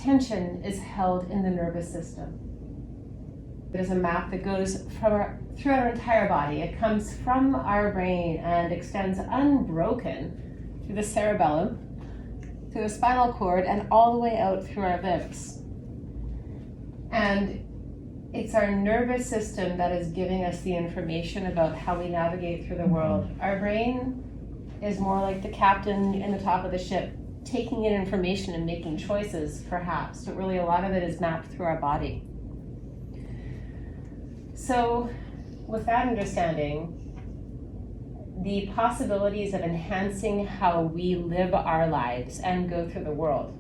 tension is held in the nervous system. There's a map that goes throughout our entire body. It comes from our brain and extends unbroken through the cerebellum, through the spinal cord, and all the way out through our limbs. And it's our nervous system that is giving us the information about how we navigate through the world. Our brain is more like the captain in the top of the ship, taking in information and making choices, perhaps, but really a lot of it is mapped through our body. So with that understanding, the possibilities of enhancing how we live our lives and go through the world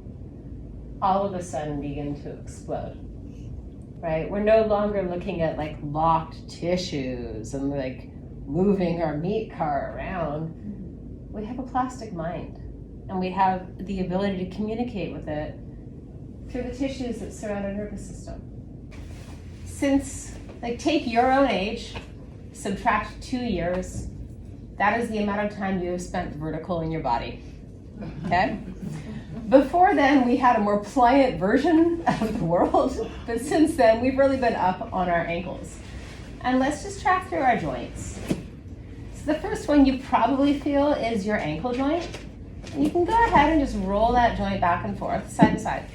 all of a sudden begin to explode, right? We're no longer looking at like locked tissues and like moving our meat car around. We have a plastic mind, and we have the ability to communicate with it through the tissues that surround our nervous system. Since, like, take your own age, subtract 2 years, that is the amount of time you have spent vertical in your body, okay? Before then, we had a more pliant version of the world, but since then, we've really been up on our ankles. And let's just track through our joints. So the first one you probably feel is your ankle joint. And you can go ahead and just roll that joint back and forth, side to side.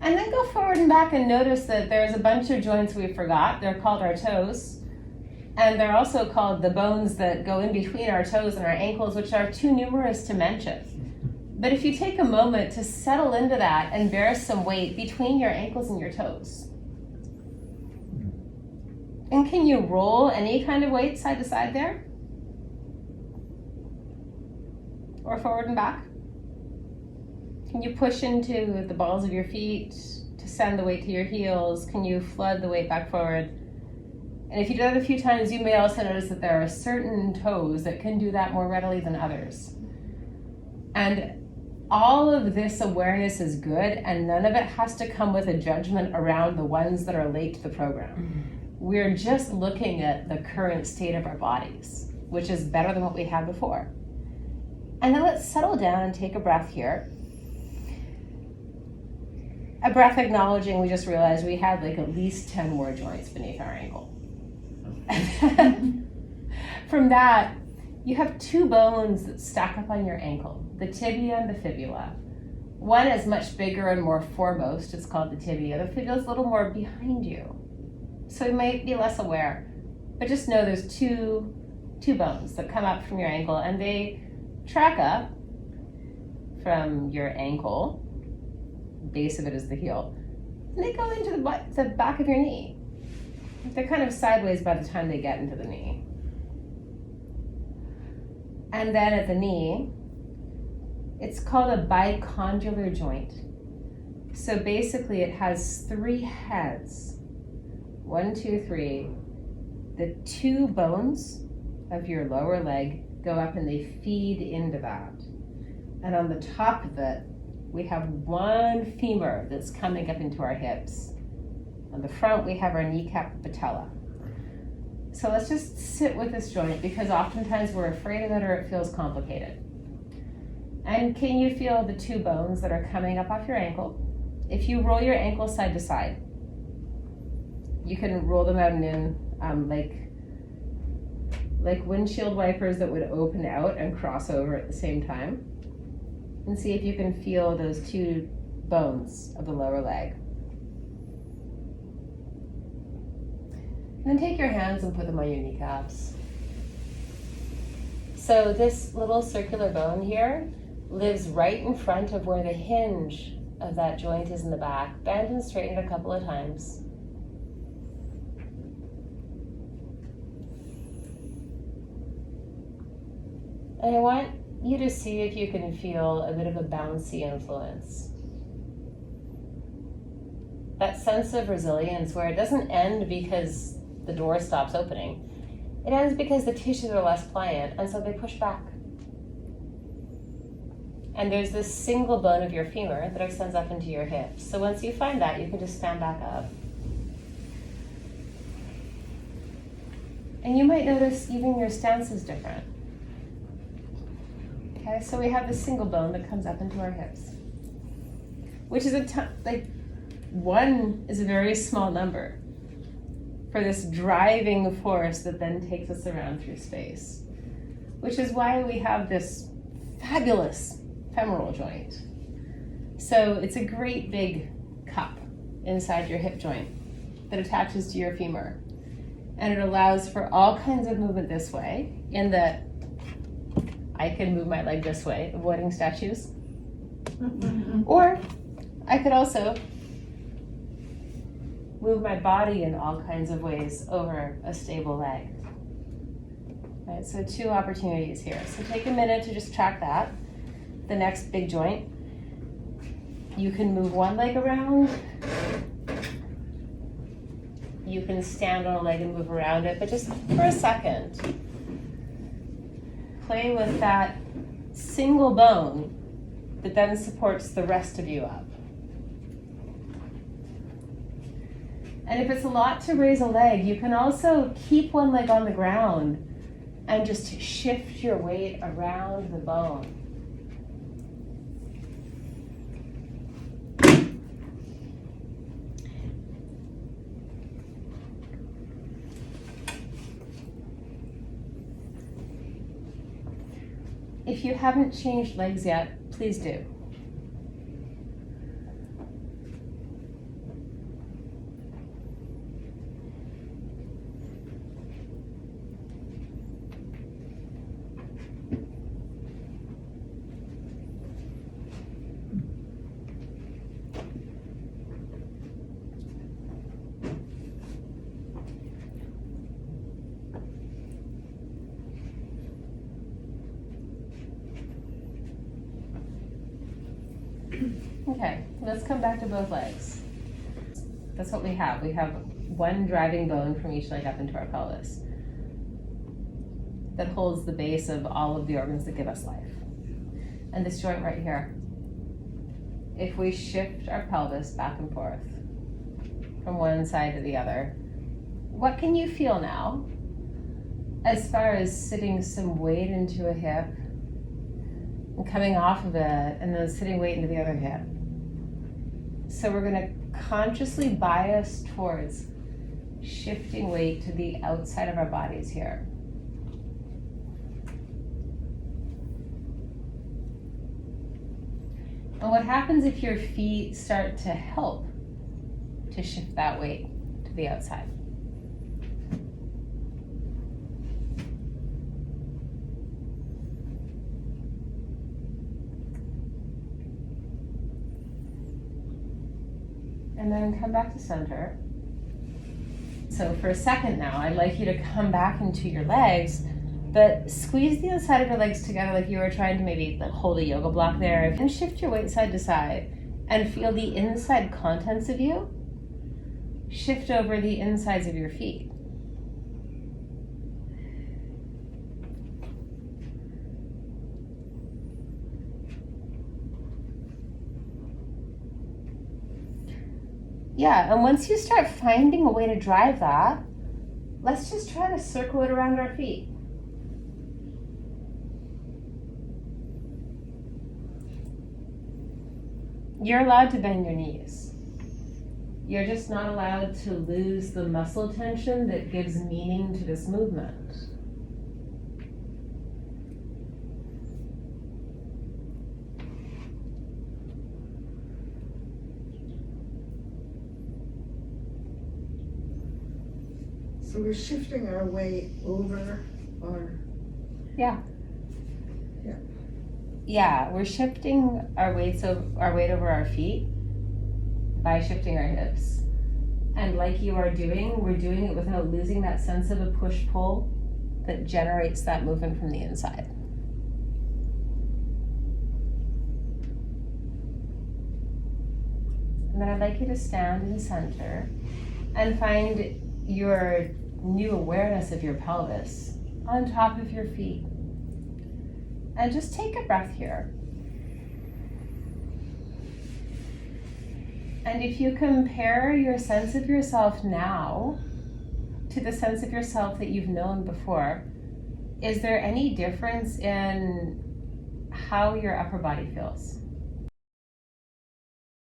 And then go forward and back and notice that there's a bunch of joints we forgot. They're called our toes. And they're also called the bones that go in between our toes and our ankles, which are too numerous to mention. But if you take a moment to settle into that and bear some weight between your ankles and your toes. And can you roll any kind of weight side to side there? Or forward and back? Can you push into the balls of your feet to send the weight to your heels? Can you flood the weight back forward? And if you do that a few times, you may also notice that there are certain toes that can do that more readily than others. And all of this awareness is good, and none of it has to come with a judgment around the ones that are late to the program. We're just looking at the current state of our bodies, which is better than what we had before. And then let's settle down and take a breath here. A breath acknowledging we just realized we had like at least 10 more joints beneath our ankle. And then from that, you have 2 bones that stack up on your ankle, the tibia and the fibula. One is much bigger and more foremost, it's called the tibia. The fibula is a little more behind you. So you might be less aware, but just know there's two bones that come up from your ankle, and they track up from your ankle. Base of it is the heel, and they go into the back of your knee. They're kind of sideways by the time they get into the knee. And then at the knee, it's called a bicondylar joint. So basically it has 3 heads. 1, 2, 3. The 2 bones of your lower leg go up and they feed into that. And on the top of it, we have 1 femur that's coming up into our hips. On the front, we have our kneecap patella. So let's just sit with this joint, because oftentimes we're afraid of it or it feels complicated. And can you feel the 2 bones that are coming up off your ankle? If you roll your ankle side to side, you can roll them out and in like windshield wipers that would open out and cross over at the same time. And see if you can feel those 2 bones of the lower leg. And then take your hands and put them on your kneecaps. So this little circular bone here lives right in front of where the hinge of that joint is in the back. Bend and straighten it a couple of times. And I want you to see if you can feel a bit of a bouncy influence. That sense of resilience where it doesn't end because the door stops opening. It ends because the tissues are less pliant, and so they push back. And there's this single bone of your femur that extends up into your hips. So once you find that, you can just stand back up. And you might notice even your stance is different. Okay, so we have the single bone that comes up into our hips, which is one is a very small number for this driving force that then takes us around through space, which is why we have this fabulous femoral joint. So it's a great big cup inside your hip joint that attaches to your femur. And it allows for all kinds of movement this way, in that I can move my leg this way, avoiding statues. Or I could also move my body in all kinds of ways over a stable leg. Right, so 2 opportunities here. So take a minute to just track that. The next big joint. You can move one leg around. You can stand on a leg and move around it, but just for a second, play with that single bone that then supports the rest of you up. And if it's a lot to raise a leg, you can also keep one leg on the ground and just shift your weight around the bone. If you haven't changed legs yet, please do. Okay, let's come back to both legs. That's what we have. We have one driving bone from each leg up into our pelvis that holds the base of all of the organs that give us life. And this joint right here, if we shift our pelvis back and forth from one side to the other, what can you feel now as far as sitting some weight into a hip and coming off of it and then sitting weight into the other hip? So we're going to consciously bias towards shifting weight to the outside of our bodies here. And what happens if your feet start to help to shift that weight to the outside? And then come back to center. So for a second now, I'd like you to come back into your legs, but squeeze the inside of your legs together like you were trying to maybe hold a yoga block there, and shift your weight side to side and feel the inside contents of you shift over the insides of your feet. Yeah, and once you start finding a way to drive that, let's just try to circle it around our feet. You're allowed to bend your knees. You're just not allowed to lose the muscle tension that gives meaning to this movement. So we're shifting our weight over our... Yeah. Yeah. Yeah, we're shifting our weight over our feet by shifting our hips. And like you are doing, we're doing it without losing that sense of a push-pull that generates that movement from the inside. And then I'd like you to stand in center and find your new awareness of your pelvis on top of your feet. And just take a breath here. And if you compare your sense of yourself now to the sense of yourself that you've known before, is there any difference in how your upper body feels.